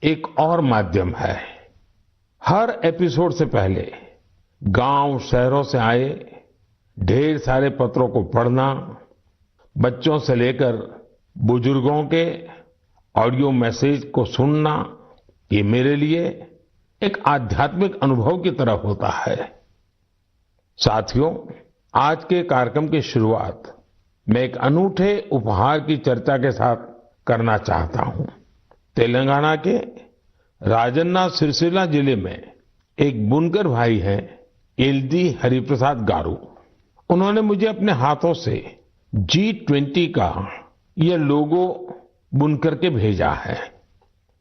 एक और माध्यम है। हर एपिसोड से पहले गांव शहरों से आए ढेर सारे पत्रों को पढ़ना, बच्चों से लेकर बुजुर्गों के ऑडियो मैसेज को सुनना, ये मेरे लिए एक आध्यात्मिक अनुभव की तरह होता है। साथियों, आज के कार्यक्रम की शुरुआत मैं एक अनूठे उपहार की चर्चा के साथ करना चाहता हूं। तेलंगाना के राजन्ना सिरसिल्ला जिले में एक बुनकर भाई हैं, एलदी हरिप्रसाद गारू। उन्होंने मुझे अपने हाथों से G20 का ये लोगो बुनकर के भेजा है।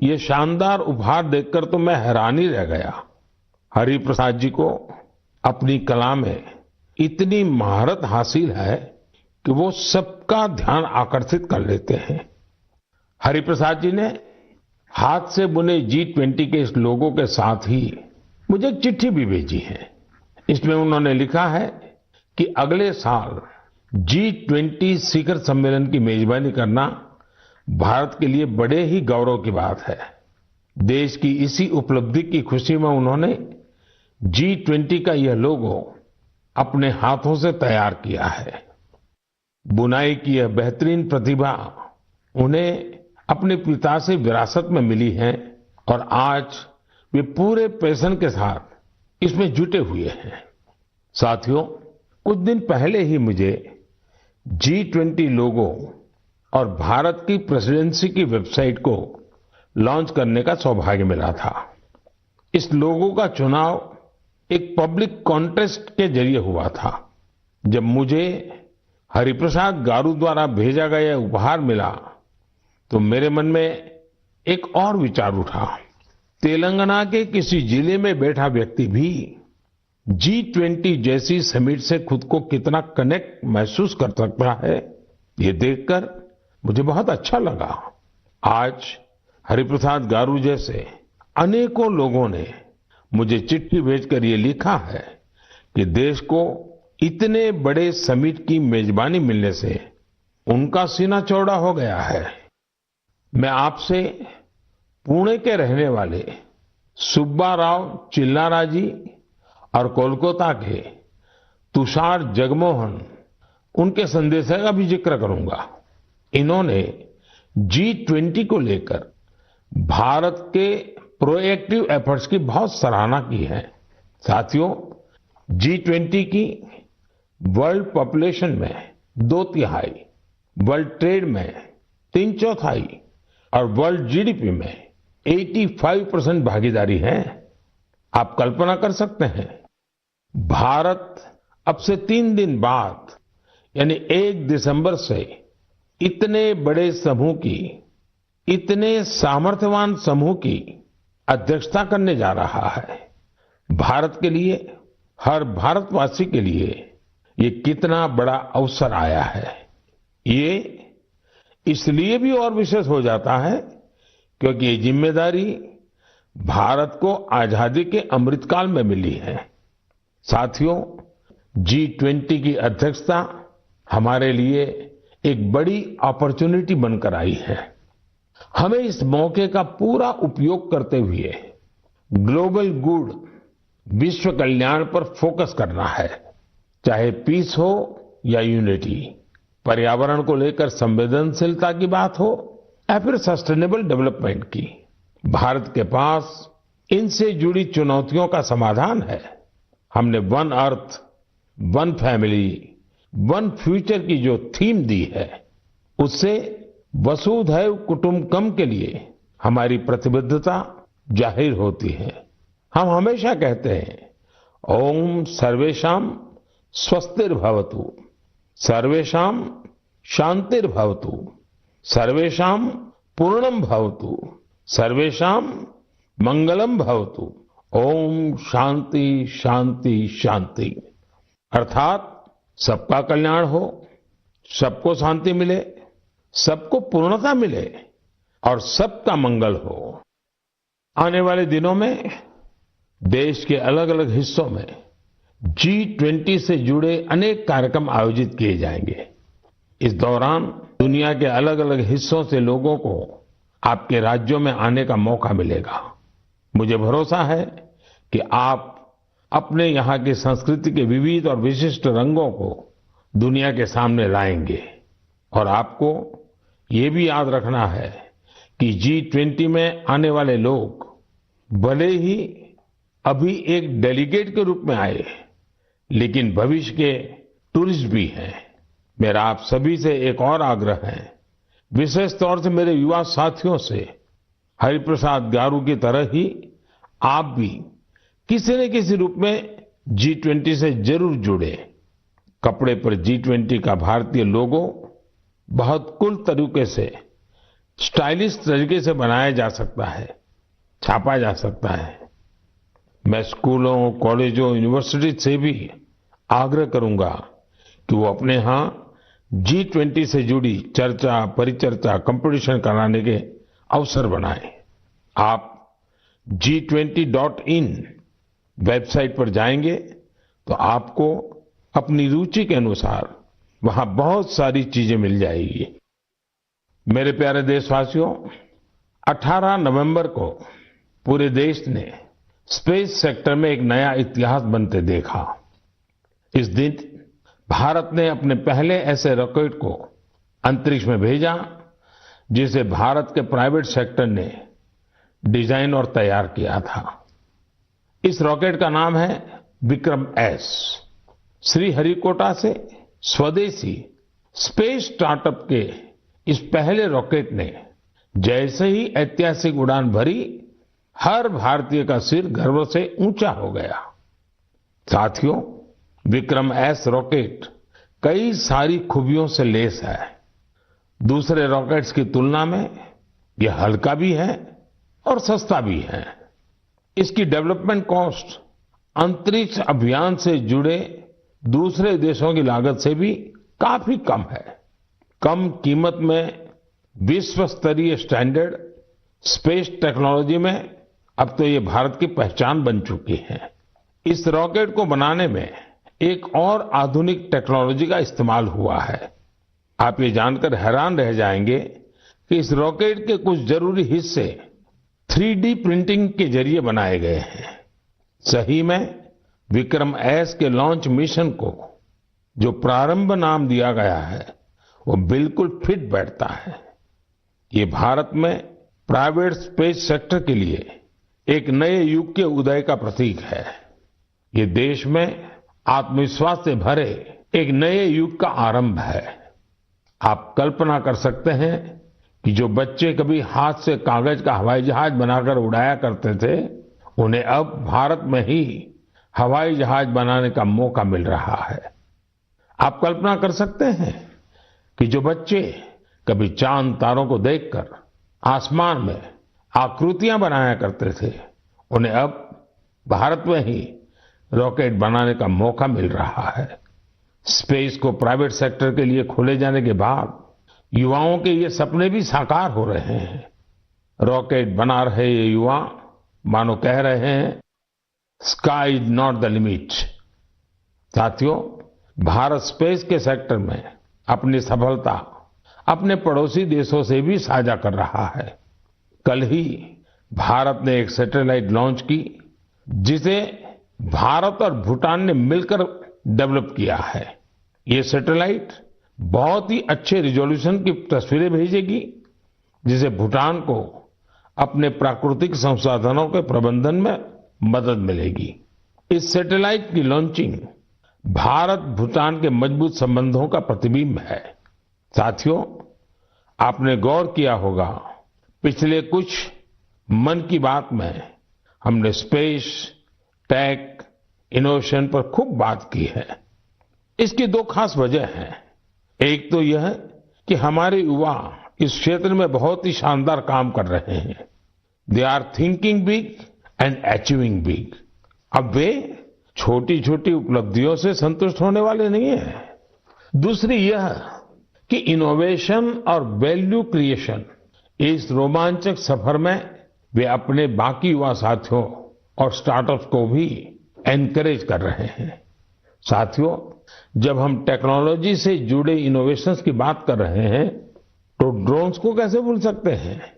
ये शानदार उपहार देखकर तो मैं हैरान ही रह गया। हरिप्रसाद जी को अपनी कला में इतनी महारत हासिल है कि वो सबका ध्यान आकर्षित कर लेते हैं। हरिप्रसाद जी ने हाथ से बुने G20 के इस लोगो के साथ ही मुझे एक चिट्ठी भी भेजी है। इसमें उन्होंने लिखा है कि अगले साल G20 शिखर सम्मेलन की मेजबानी करना भारत के लिए बड़े ही गौरव की बात है। देश की इसी उपलब्धि की खुशी में उन्होंने G20 का यह लोगो अपने हाथों से तैयार किया है। बुनाई की यह बेहतरीन प्रतिभा उन्हें अपने पिता से विरासत में मिली है और आज वे पूरे पैशन के साथ इसमें जुटे हुए हैं। साथियों, कुछ दिन पहले ही मुझे G20 लोगो और भारत की प्रेसिडेंसी की वेबसाइट को लॉन्च करने का सौभाग्य मिला था। इस लोगो का चुनाव एक पब्लिक कॉन्टेस्ट के जरिए हुआ था। जब मुझे हरिप्रसाद गारू द्वारा भेजा गया उपहार मिला तो मेरे मन में एक और विचार उठा। तेलंगाना के किसी जिले में बैठा व्यक्ति भी G20 जैसी समिट से खुद को कितना कनेक्ट महसूस कर सकता है, ये देखकर मुझे बहुत अच्छा लगा। आज हरिप्रसाद गारू जैसे अनेकों लोगों ने मुझे चिट्ठी भेजकर ये लिखा है कि देश को इतने बड़े समिट की मेजबानी मिलने से उनका सीना चौड़ा हो गया है। मैं आपसे पुणे के रहने वाले सुब्बा राव चिल्लारा जी और कोलकाता के तुषार जगमोहन, उनके संदेश का भी जिक्र करूंगा। इन्होंने G20 को लेकर भारत के प्रोएक्टिव एफर्ट्स की बहुत सराहना की है। साथियों, G20 की वर्ल्ड पॉपुलेशन में 2/3, वर्ल्ड ट्रेड में 3/4 और वर्ल्ड जीडीपी में 85% भागीदारी है। आप कल्पना कर सकते हैं, भारत अब से 3 दिन बाद यानी 1 दिसंबर से इतने बड़े समूह की, इतने सामर्थ्यवान समूह की अध्यक्षता करने जा रहा है। भारत के लिए, हर भारतवासी के लिए ये कितना बड़ा अवसर आया है। ये इसलिए भी और विशेष हो जाता है क्योंकि ये जिम्मेदारी भारत को आजादी के अमृतकाल में मिली है। साथियों, G20 की अध्यक्षता हमारे लिए एक बड़ी अपॉर्चुनिटी बनकर आई है। हमें इस मौके का पूरा उपयोग करते हुए ग्लोबल गुड, विश्व कल्याण पर फोकस करना है। चाहे पीस हो या यूनिटी, पर्यावरण को लेकर संवेदनशीलता की बात हो या फिर सस्टेनेबल डेवलपमेंट की, भारत के पास इनसे जुड़ी चुनौतियों का समाधान है। हमने one earth, one family, one future की जो थीम दी है, उससे वसुधैव कुटुंबकम के लिए हमारी प्रतिबद्धता जाहिर होती है। हम हमेशा कहते हैं, ओम सर्वेषां स्वस्तिर्भवतु, सर्वेषां शांतिर्भवतु, सर्वेषां पूर्णम भवतु, सर्वेषां मंगलम भवतु। ओम शांति शांति शांति। अर्थात सबका कल्याण हो, सबको शांति मिले, सबको पूर्णता मिले और सबका मंगल हो। आने वाले दिनों में देश के अलग अलग हिस्सों में G20 से जुड़े अनेक कार्यक्रम आयोजित किए जाएंगे। इस दौरान दुनिया के अलग अलग हिस्सों से लोगों को आपके राज्यों में आने का मौका मिलेगा। मुझे भरोसा है कि आप अपने यहाँ की संस्कृति के विविध और विशिष्ट रंगों को दुनिया के सामने लाएंगे। और आपको ये भी याद रखना है कि G20 में आने वाले लोग भले ही अभी एक डेलीगेट के रूप में आए, लेकिन भविष्य के टूरिस्ट भी हैं। मेरा आप सभी से एक और आग्रह है, विशेष तौर से मेरे युवा साथियों से, हरिप्रसाद गारू की तरह ही आप भी किसी न किसी रूप में G20 से जरूर जुड़े। कपड़े पर G20 का भारतीय लोगो बहुत कूल तरीके से, स्टाइलिश तरीके से बनाया जा सकता है, छापा जा सकता है। मैं स्कूलों, कॉलेजों, यूनिवर्सिटी से भी आग्रह करूंगा कि वो अपने यहाँ G20 से जुड़ी चर्चा, परिचर्चा, कंपटीशन कराने के अवसर बनाएं। आप G20.in वेबसाइट पर जाएंगे तो आपको अपनी रुचि के अनुसार वहां बहुत सारी चीजें मिल जाएगी। मेरे प्यारे देशवासियों, 18 नवंबर को पूरे देश ने स्पेस सेक्टर में एक नया इतिहास बनते देखा। इस दिन भारत ने अपने पहले ऐसे रॉकेट को अंतरिक्ष में भेजा जिसे भारत के प्राइवेट सेक्टर ने डिजाइन और तैयार किया था। इस रॉकेट का नाम है विक्रम-S। श्रीहरिकोटा से स्वदेशी स्पेस स्टार्टअप के इस पहले रॉकेट ने जैसे ही ऐतिहासिक उड़ान भरी, हर भारतीय का सिर गर्व से ऊंचा हो गया। साथियों, विक्रम-S रॉकेट कई सारी खूबियों से लैस है। दूसरे रॉकेट्स की तुलना में यह हल्का भी है और सस्ता भी है। इसकी डेवलपमेंट कॉस्ट अंतरिक्ष अभियान से जुड़े दूसरे देशों की लागत से भी काफी कम है। कम कीमत में विश्व स्तरीय स्टैंडर्ड स्पेस टेक्नोलॉजी में अब तो ये भारत की पहचान बन चुकी है। इस रॉकेट को बनाने में एक और आधुनिक टेक्नोलॉजी का इस्तेमाल हुआ है। आप ये जानकर हैरान रह जाएंगे कि इस रॉकेट के कुछ जरूरी हिस्से 3D प्रिंटिंग के जरिए बनाए गए हैं। सही में विक्रम-S के लॉन्च मिशन को जो प्रारंभ नाम दिया गया है, वो बिल्कुल फिट बैठता है। ये भारत में प्राइवेट स्पेस सेक्टर के लिए एक नए युग के उदय का प्रतीक है। ये देश में आत्मविश्वास से भरे एक नए युग का आरंभ है। आप कल्पना कर सकते हैं कि जो बच्चे कभी हाथ से कागज का हवाई जहाज बनाकर उड़ाया करते थे, उन्हें अब भारत में ही हवाई जहाज बनाने का मौका मिल रहा है। आप कल्पना कर सकते हैं कि जो बच्चे कभी चांद तारों को देखकर आसमान में आकृतियां बनाया करते थे, उन्हें अब भारत में ही रॉकेट बनाने का मौका मिल रहा है। स्पेस को प्राइवेट सेक्टर के लिए खोले जाने के बाद युवाओं के ये सपने भी साकार हो रहे हैं। रॉकेट बना रहे ये युवा मानो कह रहे हैं, sky is not the limit. साथियों, भारत स्पेस के सेक्टर में अपनी सफलता अपने पड़ोसी देशों से भी साझा कर रहा है। कल ही भारत ने एक सैटेलाइट लॉन्च की, जिसे भारत और भूटान ने मिलकर डेवलप किया है। ये सैटेलाइट बहुत ही अच्छे रिजोल्यूशन की तस्वीरें भेजेगी, जिसे भूटान को अपने प्राकृतिक संसाधनों के प्रबंधन में मदद मिलेगी। इस सैटेलाइट की लॉन्चिंग भारत भूटान के मजबूत संबंधों का प्रतिबिंब है। साथियों, आपने गौर किया होगा, पिछले कुछ मन की बात में हमने स्पेस, टेक, इनोवेशन पर खूब बात की है। इसकी दो खास वजह हैं। एक तो यह कि हमारे युवा इस क्षेत्र में बहुत ही शानदार काम कर रहे हैं। They are thinking big and achieving big. अब वे छोटी छोटी उपलब्धियों से संतुष्ट होने वाले नहीं हैं। दूसरी यह कि इनोवेशन और वैल्यू क्रिएशन, इस रोमांचक सफर में वे अपने बाकी युवा साथियों और स्टार्टअप्स को भी एनकरेज कर रहे हैं। साथियों, जब हम टेक्नोलॉजी से जुड़े इनोवेशंस की बात कर रहे हैं, तो ड्रोन्स को कैसे भूल सकते हैं।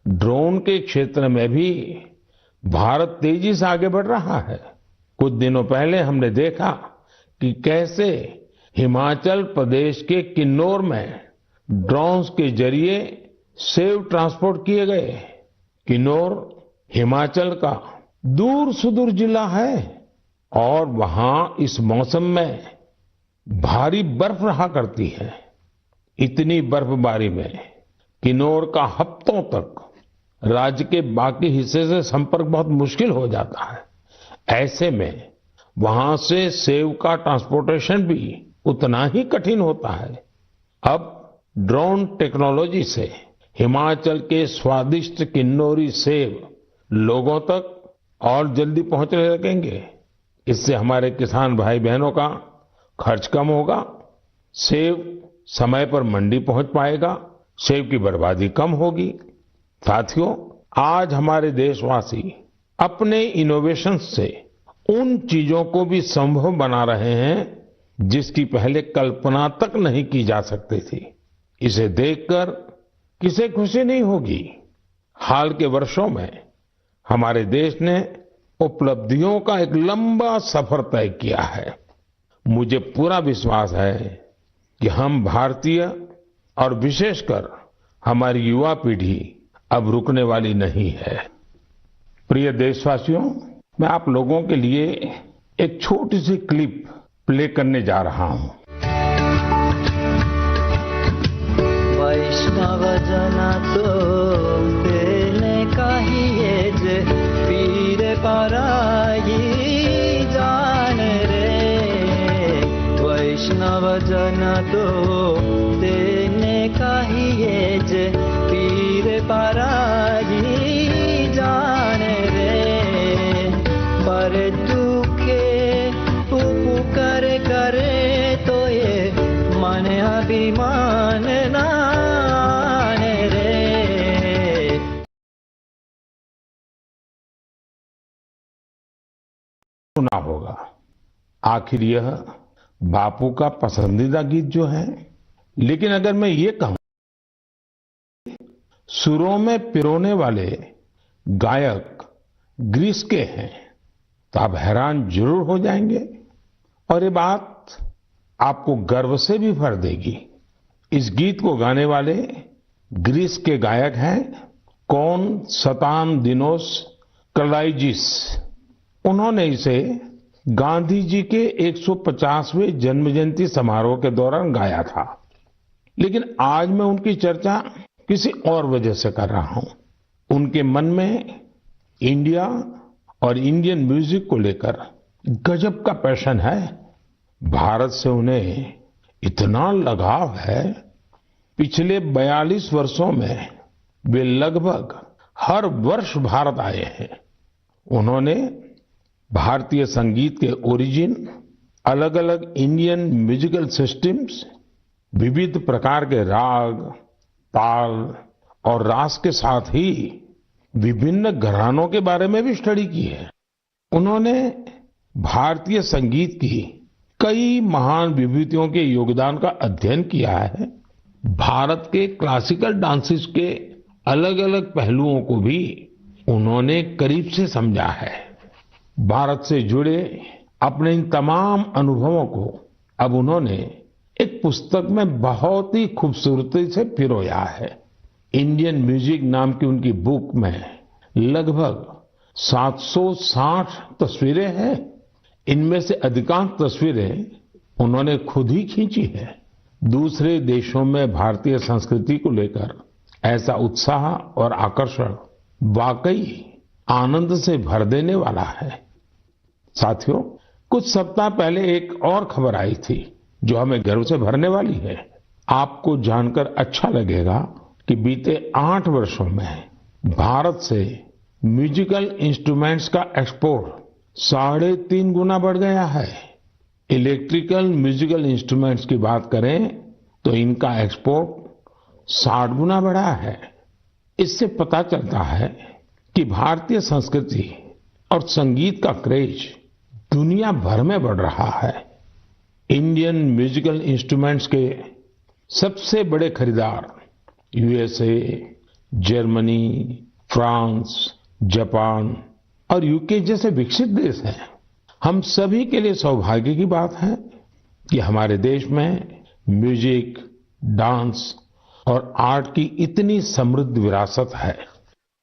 ड्रोन के क्षेत्र में भी भारत तेजी से आगे बढ़ रहा है। कुछ दिनों पहले हमने देखा कि कैसे हिमाचल प्रदेश के किन्नौर में ड्रोन्स के जरिए सेब ट्रांसपोर्ट किए गए। किन्नौर हिमाचल का दूर सुदूर जिला है और वहां इस मौसम में भारी बर्फ रहा करती है। इतनी बर्फबारी में किन्नौर का हफ्तों तक राज्य के बाकी हिस्से से संपर्क बहुत मुश्किल हो जाता है। ऐसे में वहां से सेब का ट्रांसपोर्टेशन भी उतना ही कठिन होता है। अब ड्रोन टेक्नोलॉजी से हिमाचल के स्वादिष्ट किन्नौरी सेब लोगों तक और जल्दी पहुंचने लगेंगे। इससे हमारे किसान भाई बहनों का खर्च कम होगा, सेब समय पर मंडी पहुंच पाएगा, सेब की बर्बादी कम होगी। साथियों, आज हमारे देशवासी अपने इनोवेशन से उन चीजों को भी संभव बना रहे हैं जिसकी पहले कल्पना तक नहीं की जा सकती थी। इसे देखकर किसे खुशी नहीं होगी। हाल के वर्षों में हमारे देश ने उपलब्धियों का एक लंबा सफर तय किया है। मुझे पूरा विश्वास है कि हम भारतीय और विशेषकर हमारी युवा पीढ़ी अब रुकने वाली नहीं है। प्रिय देशवासियों, मैं आप लोगों के लिए एक छोटी सी क्लिप प्ले करने जा रहा हूं। वैष्णव जना तो तेने कहिए जे पीर पराई जान रे। वैष्णव जना तो तेने कहिए जे पीर पराई जान रे। पर दुखे उपकार करे तो ये मन अभिमान नान रे। सुना होगा। आखिर यह बापू का पसंदीदा गीत जो है, लेकिन अगर मैं ये कहूं सुरों में पिरोने वाले गायक ग्रीस के हैं तो आप हैरान जरूर हो जाएंगे और ये बात आपको गर्व से भी भर देगी। इस गीत को गाने वाले ग्रीस के गायक हैं कोनस्तांतिनोस कलाइजिस। उन्होंने इसे गांधी जी के 150वें जन्म जयंती समारोह के दौरान गाया था। लेकिन आज मैं उनकी चर्चा किसी और वजह से कर रहा हूं। उनके मन में इंडिया और इंडियन म्यूजिक को लेकर गजब का पैशन है। भारत से उन्हें इतना लगाव है, पिछले 42 वर्षों में वे लगभग हर वर्ष भारत आए हैं। उन्होंने भारतीय संगीत के ओरिजिन, अलग अलग इंडियन म्यूजिकल सिस्टम्स, विविध प्रकार के राग, ताल और रास के साथ ही विभिन्न घरानों के बारे में भी स्टडी की है। उन्होंने भारतीय संगीत की कई महान विभूतियों के योगदान का अध्ययन किया है। भारत के क्लासिकल डांसेस के अलग अलग पहलुओं को भी उन्होंने करीब से समझा है। भारत से जुड़े अपने इन तमाम अनुभवों को अब उन्होंने एक पुस्तक में बहुत ही खूबसूरती से पिरोया है। इंडियन म्यूजिक नाम की उनकी बुक में लगभग 760 तस्वीरें हैं। इनमें से अधिकांश तस्वीरें उन्होंने खुद ही खींची है। दूसरे देशों में भारतीय संस्कृति को लेकर ऐसा उत्साह और आकर्षण वाकई आनंद से भर देने वाला है। साथियों, कुछ सप्ताह पहले एक और खबर आई थी जो हमें गर्व से भरने वाली है। आपको जानकर अच्छा लगेगा कि बीते 8 वर्षों में भारत से म्यूजिकल इंस्ट्रूमेंट्स का एक्सपोर्ट 3.5 गुना बढ़ गया है। इलेक्ट्रिकल म्यूजिकल इंस्ट्रूमेंट्स की बात करें तो इनका एक्सपोर्ट 60 गुना बढ़ा है। इससे पता चलता है कि भारतीय संस्कृति और संगीत का क्रेज दुनिया भर में बढ़ रहा है। इंडियन म्यूजिकल इंस्ट्रूमेंट्स के सबसे बड़े खरीदार यूएसए, जर्मनी, फ्रांस, जापान और यूके जैसे विकसित देश हैं। हम सभी के लिए सौभाग्य की बात है कि हमारे देश में म्यूजिक, डांस और आर्ट की इतनी समृद्ध विरासत है।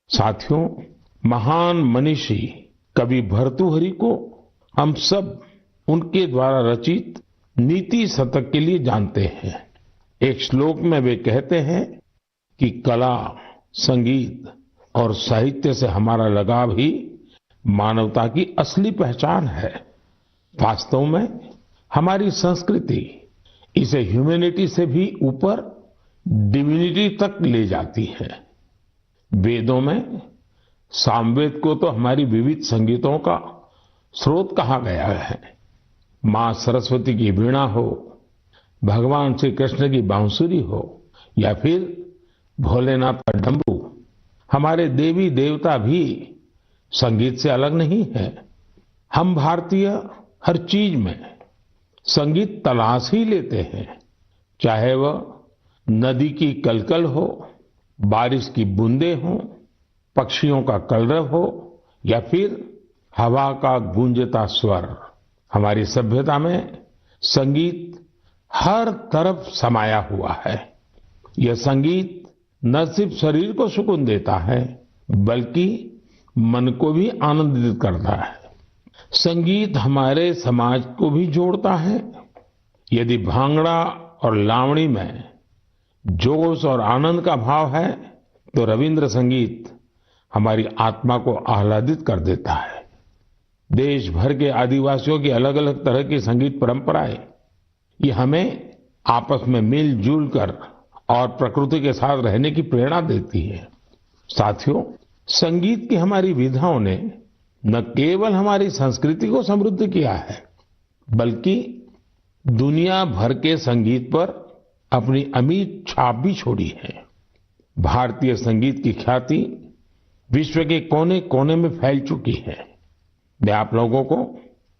साथियों, महान मनीषी कवि भर्तृहरि को हम सब उनके द्वारा रचित नीति शतक के लिए जानते हैं। एक श्लोक में वे कहते हैं कि कला, संगीत और साहित्य से हमारा लगाव ही मानवता की असली पहचान है। वास्तव में हमारी संस्कृति इसे ह्यूमैनिटी से भी ऊपर डिविनिटी तक ले जाती है। वेदों में सामवेद को तो हमारी विविध संगीतों का स्रोत कहा गया है। मां सरस्वती की वीणा हो, भगवान श्री कृष्ण की बांसुरी हो या फिर भोलेनाथ का डमरू, हमारे देवी देवता भी संगीत से अलग नहीं है। हम भारतीय हर चीज में संगीत तलाश ही लेते हैं, चाहे वह नदी की कलकल हो, बारिश की बूंदें हो, पक्षियों का कलरव हो या फिर हवा का गूंजता स्वर। हमारी सभ्यता में संगीत हर तरफ समाया हुआ है। यह संगीत न सिर्फ शरीर को सुकून देता है बल्कि मन को भी आनंदित करता है। संगीत हमारे समाज को भी जोड़ता है। यदि भांगड़ा और लावणी में जोश और आनंद का भाव है तो रविंद्र संगीत हमारी आत्मा को आह्लादित कर देता है। देश भर के आदिवासियों की अलग अलग तरह की संगीत परंपराएं ये हमें आपस में मिलजुल कर और प्रकृति के साथ रहने की प्रेरणा देती है। साथियों, संगीत की हमारी विधाओं ने न केवल हमारी संस्कृति को समृद्ध किया है बल्कि दुनिया भर के संगीत पर अपनी अमिट छाप भी छोड़ी है। भारतीय संगीत की ख्याति विश्व के कोने कोने में फैल चुकी है। मैं आप लोगों को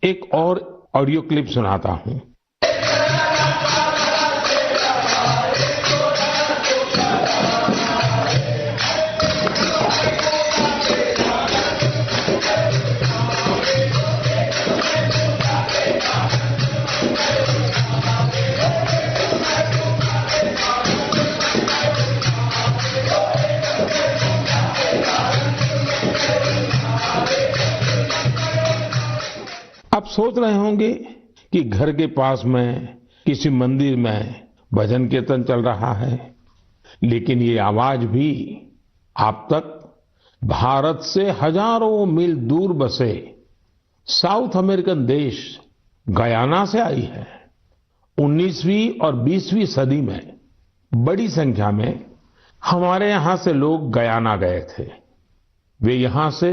एक और ऑडियो क्लिप सुनाता हूं। आप सोच रहे होंगे कि घर के पास में किसी मंदिर में भजन कीर्तन चल रहा है, लेकिन ये आवाज भी आप तक भारत से हजारों मील दूर बसे साउथ अमेरिकन देश गयाना से आई है। 19वीं और 20वीं सदी में बड़ी संख्या में हमारे यहां से लोग गयाना गए थे। वे यहां से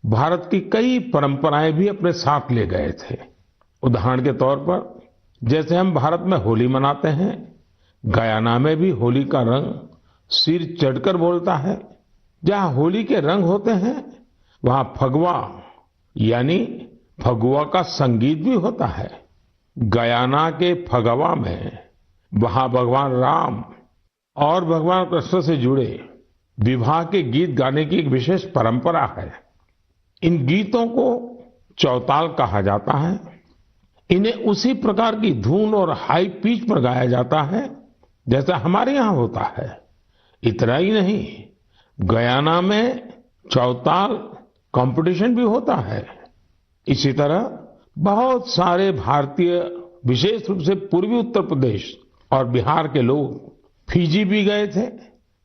भारत की कई परंपराएं भी अपने साथ ले गए थे। उदाहरण के तौर पर जैसे हम भारत में होली मनाते हैं, गयाना में भी होली का रंग सिर चढ़कर बोलता है। जहां होली के रंग होते हैं वहां फगवा यानी फगुआ का संगीत भी होता है। गयाना के फगवा में वहां भगवान राम और भगवान कृष्ण से जुड़े विवाह के गीत गाने की एक विशेष परंपरा है। इन गीतों को चौताल कहा जाता है। इन्हें उसी प्रकार की धुन और हाई पिच पर गाया जाता है जैसा हमारे यहाँ होता है। इतना ही नहीं, गयाना में चौताल कंपटीशन भी होता है। इसी तरह बहुत सारे भारतीय, विशेष रूप से पूर्वी उत्तर प्रदेश और बिहार के लोग फिजी भी गए थे।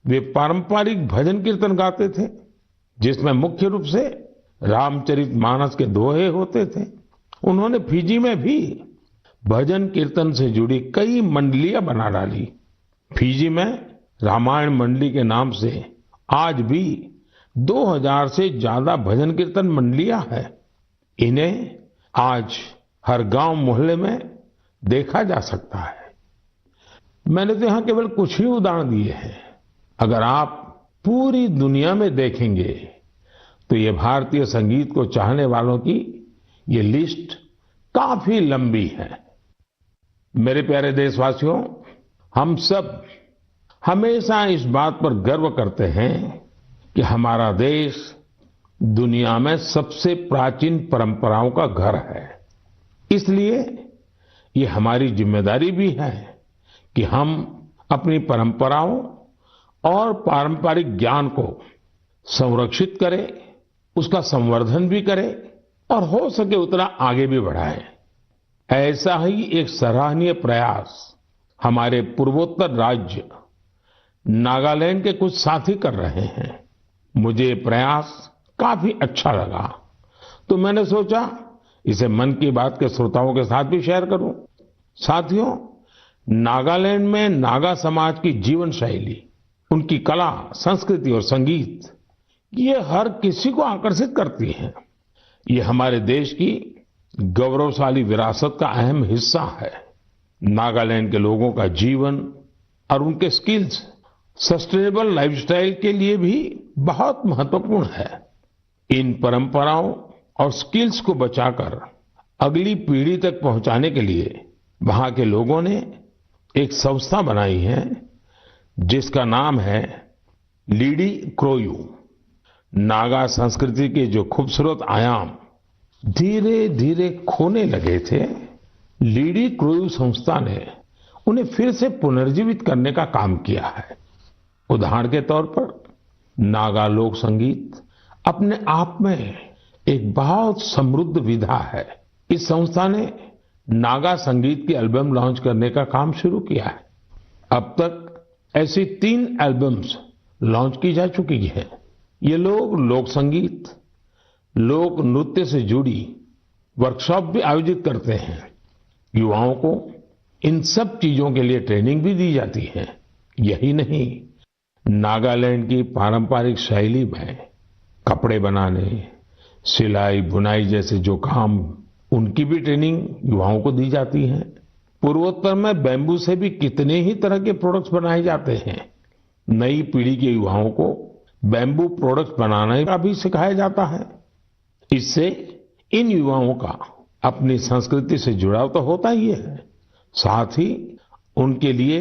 वे पारंपरिक भजन कीर्तन गाते थे जिसमें मुख्य रूप से रामचरितमानस के दोहे होते थे। उन्होंने फिजी में भी भजन कीर्तन से जुड़ी कई मंडलियां बना डाली। फिजी में रामायण मंडली के नाम से आज भी 2000 से ज्यादा भजन कीर्तन मंडलियां हैं। इन्हें आज हर गांव मोहल्ले में देखा जा सकता है। मैंने तो यहां केवल कुछ ही उदाहरण दिए हैं। अगर आप पूरी दुनिया में देखेंगे तो ये भारतीय संगीत को चाहने वालों की ये लिस्ट काफी लंबी है। मेरे प्यारे देशवासियों, हम सब हमेशा इस बात पर गर्व करते हैं कि हमारा देश दुनिया में सबसे प्राचीन परंपराओं का घर है। इसलिए ये हमारी जिम्मेदारी भी है कि हम अपनी परंपराओं और पारंपरिक ज्ञान को संरक्षित करें, उसका संवर्धन भी करें और हो सके उतना आगे भी बढ़ाएं। ऐसा ही एक सराहनीय प्रयास हमारे पूर्वोत्तर राज्य नागालैंड के कुछ साथी कर रहे हैं। मुझे ये प्रयास काफी अच्छा लगा, तो मैंने सोचा इसे मन की बात के श्रोताओं के साथ भी शेयर करूं। साथियों, नागालैंड में नागा समाज की जीवन शैली, उनकी कला, संस्कृति और संगीत, ये हर किसी को आकर्षित करती है। ये हमारे देश की गौरवशाली विरासत का अहम हिस्सा है। नागालैंड के लोगों का जीवन और उनके स्किल्स सस्टेनेबल लाइफस्टाइल के लिए भी बहुत महत्वपूर्ण है। इन परंपराओं और स्किल्स को बचाकर अगली पीढ़ी तक पहुंचाने के लिए वहां के लोगों ने एक संस्था बनाई है जिसका नाम है लिडिक्रोयू। नागा संस्कृति के जो खूबसूरत आयाम धीरे धीरे खोने लगे थे, लिडिक्रोयू संस्था ने उन्हें फिर से पुनर्जीवित करने का काम किया है। उदाहरण के तौर पर नागा लोक संगीत अपने आप में एक बहुत समृद्ध विधा है। इस संस्था ने नागा संगीत की एल्बम लॉन्च करने का काम शुरू किया है। अब तक ऐसी 3 एल्बम्स लॉन्च की जा चुकी हैं। ये लोग लोक संगीत, लोक नृत्य से जुड़ी वर्कशॉप भी आयोजित करते हैं। युवाओं को इन सब चीजों के लिए ट्रेनिंग भी दी जाती है। यही नहीं, नागालैंड की पारंपरिक शैली में कपड़े बनाने, सिलाई, बुनाई जैसे जो काम, उनकी भी ट्रेनिंग युवाओं को दी जाती है। पूर्वोत्तर में बैम्बू से भी कितने ही तरह के प्रोडक्ट्स बनाए जाते हैं। नई पीढ़ी के युवाओं को बैम्बू प्रोडक्ट्स बनाने का भी सिखाया जाता है। इससे इन युवाओं का अपनी संस्कृति से जुड़ाव तो होता ही है, साथ ही उनके लिए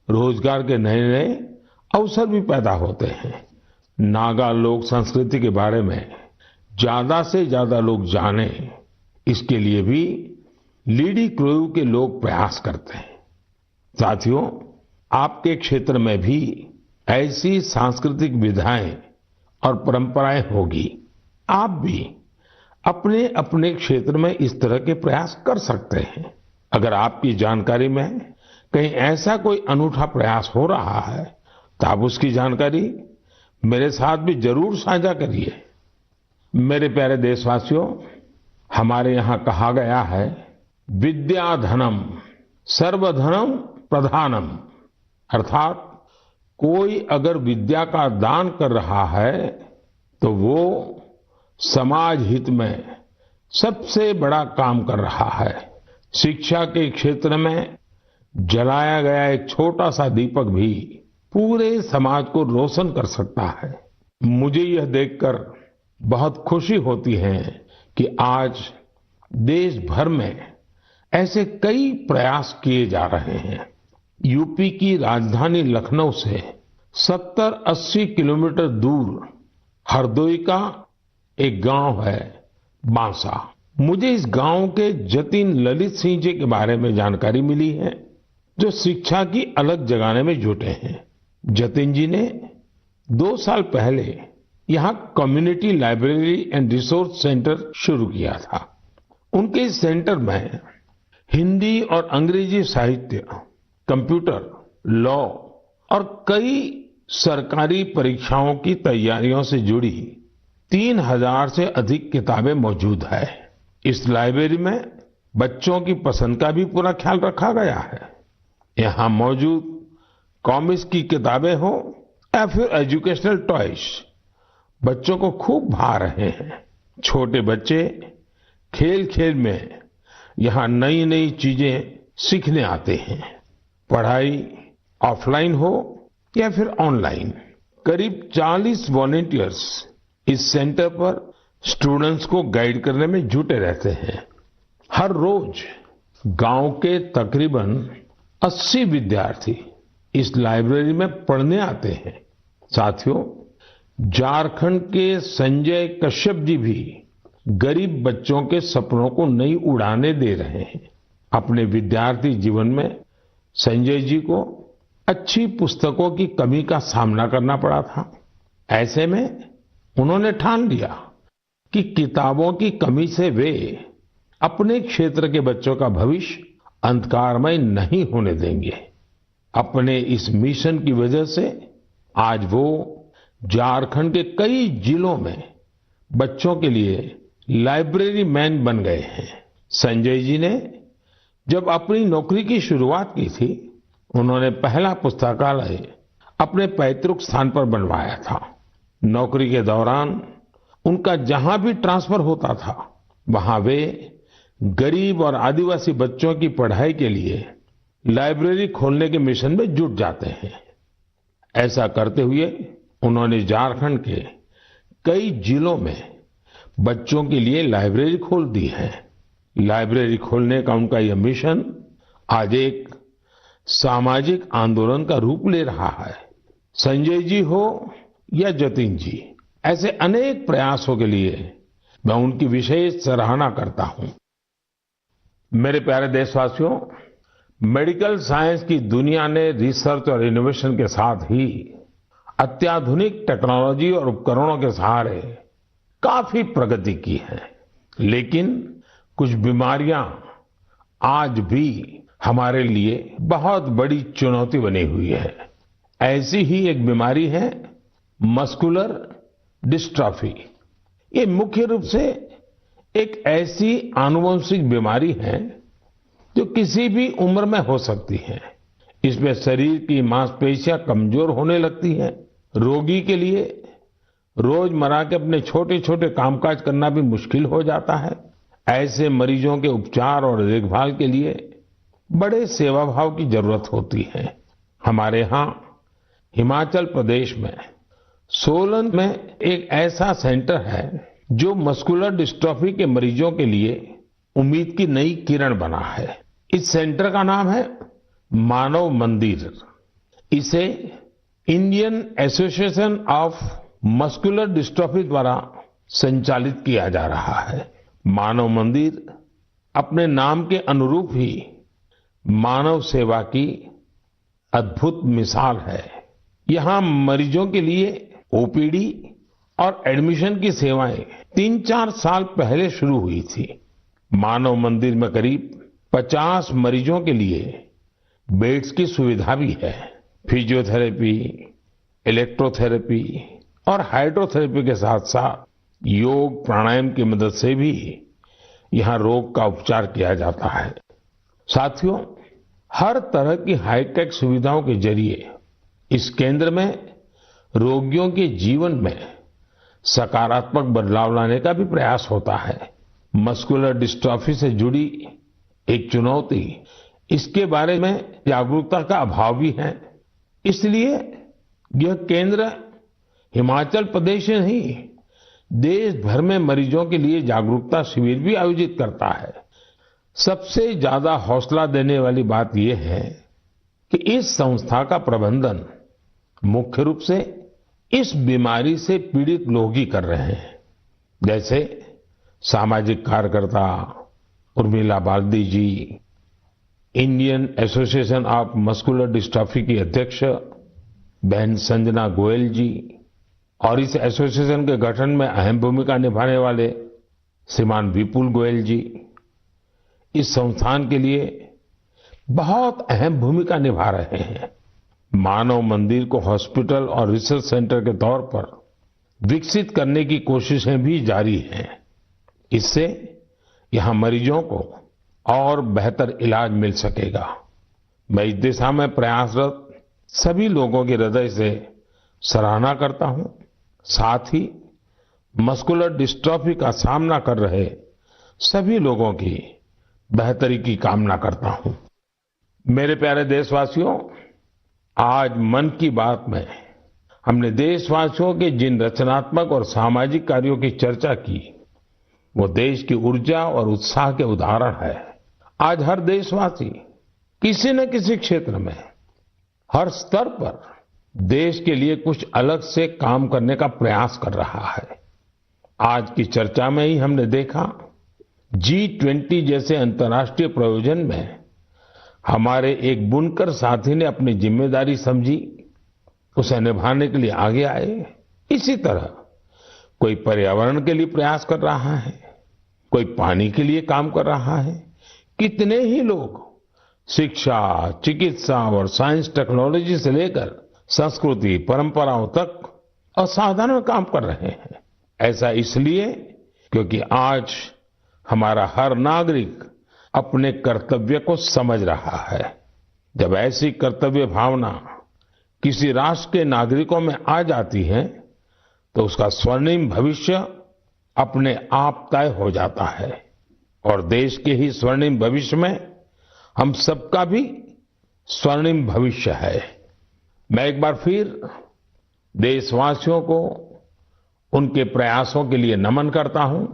रोजगार के नए नए अवसर भी पैदा होते हैं। नागा लोक संस्कृति के बारे में ज्यादा से ज्यादा लोग जाने, इसके लिए भी लिडिक्रोयू के लोग प्रयास करते हैं। साथियों, आपके क्षेत्र में भी ऐसी सांस्कृतिक विधाएं और परंपराएं होगी। आप भी अपने अपने क्षेत्र में इस तरह के प्रयास कर सकते हैं। अगर आपकी जानकारी में कहीं ऐसा कोई अनूठा प्रयास हो रहा है तो आप उसकी जानकारी मेरे साथ भी जरूर साझा करिए। मेरे प्यारे देशवासियों, हमारे यहाँ कहा गया है, विद्या धनम सर्वधनम प्रधानम, अर्थात कोई अगर विद्या का दान कर रहा है तो वो समाज हित में सबसे बड़ा काम कर रहा है। शिक्षा के क्षेत्र में जलाया गया एक छोटा सा दीपक भी पूरे समाज को रोशन कर सकता है। मुझे यह देखकर बहुत खुशी होती है कि आज देश भर में ऐसे कई प्रयास किए जा रहे हैं। यूपी की राजधानी लखनऊ से 70-80 किलोमीटर दूर हरदोई का एक गांव है बांसा। मुझे इस गांव के जतिन ललित सिंह जी के बारे में जानकारी मिली है, जो शिक्षा की अलग जगाने में जुटे हैं। जतिन जी ने 2 साल पहले यहाँ community library and resource centre शुरू किया था। उनके इस सेंटर में हिंदी और अंग्रेजी साहित्य, कंप्यूटर, लॉ और कई सरकारी परीक्षाओं की तैयारियों से जुड़ी 3000 से अधिक किताबें मौजूद है। इस लाइब्रेरी में बच्चों की पसंद का भी पूरा ख्याल रखा गया है। यहाँ मौजूद कॉमिक्स की किताबें हो या फिर एजुकेशनल टॉयज बच्चों को खूब भा रहे हैं। छोटे बच्चे खेल खेल में यहाँ नई नई चीजें सीखने आते हैं। पढ़ाई ऑफलाइन हो या फिर ऑनलाइन, करीब 40 वॉलंटियर्स इस सेंटर पर स्टूडेंट्स को गाइड करने में जुटे रहते हैं। हर रोज गांव के तकरीबन 80 विद्यार्थी इस लाइब्रेरी में पढ़ने आते हैं। साथियों, झारखंड के संजय कश्यप जी भी गरीब बच्चों के सपनों को नई उड़ानें दे रहे हैं। अपने विद्यार्थी जीवन में संजय जी को अच्छी पुस्तकों की कमी का सामना करना पड़ा था। ऐसे में उन्होंने ठान लिया कि किताबों की कमी से वे अपने क्षेत्र के बच्चों का भविष्य अंधकारमय नहीं होने देंगे। अपने इस मिशन की वजह से आज वो झारखंड के कई जिलों में बच्चों के लिए लाइब्रेरी मैन बन गए हैं। संजय जी ने जब अपनी नौकरी की शुरुआत की थी, उन्होंने पहला पुस्तकालय अपने पैतृक स्थान पर बनवाया था। नौकरी के दौरान उनका जहां भी ट्रांसफर होता था, वहां वे गरीब और आदिवासी बच्चों की पढ़ाई के लिए लाइब्रेरी खोलने के मिशन में जुट जाते हैं। ऐसा करते हुए उन्होंने झारखंड के कई जिलों में बच्चों के लिए लाइब्रेरी खोल दी है। लाइब्रेरी खोलने का उनका यह मिशन आज एक सामाजिक आंदोलन का रूप ले रहा है। संजय जी हो या जतिन जी, ऐसे अनेक प्रयासों के लिए मैं उनकी विशेष सराहना करता हूं। मेरे प्यारे देशवासियों, मेडिकल साइंस की दुनिया ने रिसर्च और इनोवेशन के साथ ही अत्याधुनिक टेक्नोलॉजी और उपकरणों के सहारे काफी प्रगति की है। लेकिन कुछ बीमारियां आज भी हमारे लिए बहुत बड़ी चुनौती बनी हुई है। ऐसी ही एक बीमारी है मस्कुलर डिस्ट्रॉफी। ये मुख्य रूप से एक ऐसी आनुवंशिक बीमारी है जो किसी भी उम्र में हो सकती है। इसमें शरीर की मांसपेशियां कमजोर होने लगती हैं। रोगी के लिए रोजमर्रा के अपने छोटे छोटे कामकाज करना भी मुश्किल हो जाता है। ऐसे मरीजों के उपचार और देखभाल के लिए बड़े सेवाभाव की जरूरत होती है। हमारे यहाँ हिमाचल प्रदेश में सोलन में एक ऐसा सेंटर है जो मस्कुलर डिस्ट्रॉफी के मरीजों के लिए उम्मीद की नई किरण बना है। इस सेंटर का नाम है मानव मंदिर। इसे Indian Association of Muscular dystrophy द्वारा संचालित किया जा रहा है। मानव मंदिर अपने नाम के अनुरूप ही मानव सेवा की अद्भुत मिसाल है। यहाँ मरीजों के लिए ओपीडी और एडमिशन की सेवाएं 3-4 साल पहले शुरू हुई थी। मानव मंदिर में करीब 50 मरीजों के लिए बेड्स की सुविधा भी है। फिजियोथेरेपी, इलेक्ट्रोथेरेपी और हाइड्रोथेरेपी के साथ साथ योग प्राणायाम की मदद से भी यहाँ रोग का उपचार किया जाता है। साथियों, हर तरह की हाईटेक सुविधाओं के जरिए इस केंद्र में रोगियों के जीवन में सकारात्मक बदलाव लाने का भी प्रयास होता है। मस्कुलर डिस्ट्रॉफी से जुड़ी एक चुनौती, इसके बारे में जागरूकता का अभाव भी है। इसलिए यह केंद्र हिमाचल प्रदेश ही नहीं, देश भर में मरीजों के लिए जागरूकता शिविर भी आयोजित करता है। सबसे ज्यादा हौसला देने वाली बात यह है कि इस संस्था का प्रबंधन मुख्य रूप से इस बीमारी से पीड़ित लोग ही कर रहे हैं। जैसे सामाजिक कार्यकर्ता Urmila Baldi ji, Indian Association of Muscular Dystrophy की अध्यक्ष बहन संजना गोयल जी, और इस एसोसिएशन के गठन में अहम भूमिका निभाने वाले श्रीमान विपुल गोयल जी इस संस्थान के लिए बहुत अहम भूमिका निभा रहे हैं। मानव मंदिर को हॉस्पिटल और रिसर्च सेंटर के तौर पर विकसित करने की कोशिशें भी जारी हैं। इससे यहां मरीजों को और बेहतर इलाज मिल सकेगा। मैं इस दिशा में प्रयासरत सभी लोगों की हृदय से सराहना करता हूं। साथ ही मस्कुलर डिस्ट्रॉफी का सामना कर रहे सभी लोगों की बेहतरी की कामना करता हूं। मेरे प्यारे देशवासियों, आज मन की बात में हमने देशवासियों के जिन रचनात्मक और सामाजिक कार्यों की चर्चा की, वो देश की ऊर्जा और उत्साह के उदाहरण है। आज हर देशवासी किसी न किसी क्षेत्र में हर स्तर पर देश के लिए कुछ अलग से काम करने का प्रयास कर रहा है। आज की चर्चा में ही हमने देखा G20 जैसे अंतर्राष्ट्रीय प्रयोजन में हमारे एक बुनकर साथी ने अपनी जिम्मेदारी समझी, उसे निभाने के लिए आगे आए। इसी तरह कोई पर्यावरण के लिए प्रयास कर रहा है, कोई पानी के लिए काम कर रहा है। कितने ही लोग शिक्षा, चिकित्सा और साइंस टेक्नोलॉजी से लेकर संस्कृति, परंपराओं तक असाधारण काम कर रहे हैं। ऐसा इसलिए क्योंकि आज हमारा हर नागरिक अपने कर्तव्य को समझ रहा है। जब ऐसी कर्तव्य भावना किसी राष्ट्र के नागरिकों में आ जाती है तो उसका स्वर्णिम भविष्य अपने आप तय हो जाता है और देश के ही स्वर्णिम भविष्य में हम सबका भी स्वर्णिम भविष्य है। मैं एक बार फिर देशवासियों को उनके प्रयासों के लिए नमन करता हूं।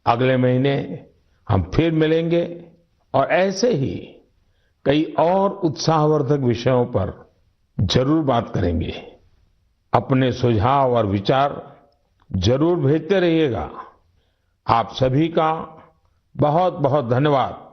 अगले महीने हम फिर मिलेंगे और ऐसे ही कई और उत्साहवर्धक विषयों पर जरूर बात करेंगे। अपने सुझाव और विचार जरूर भेजते रहिएगा। आप सभी का बहुत बहुत धन्यवाद।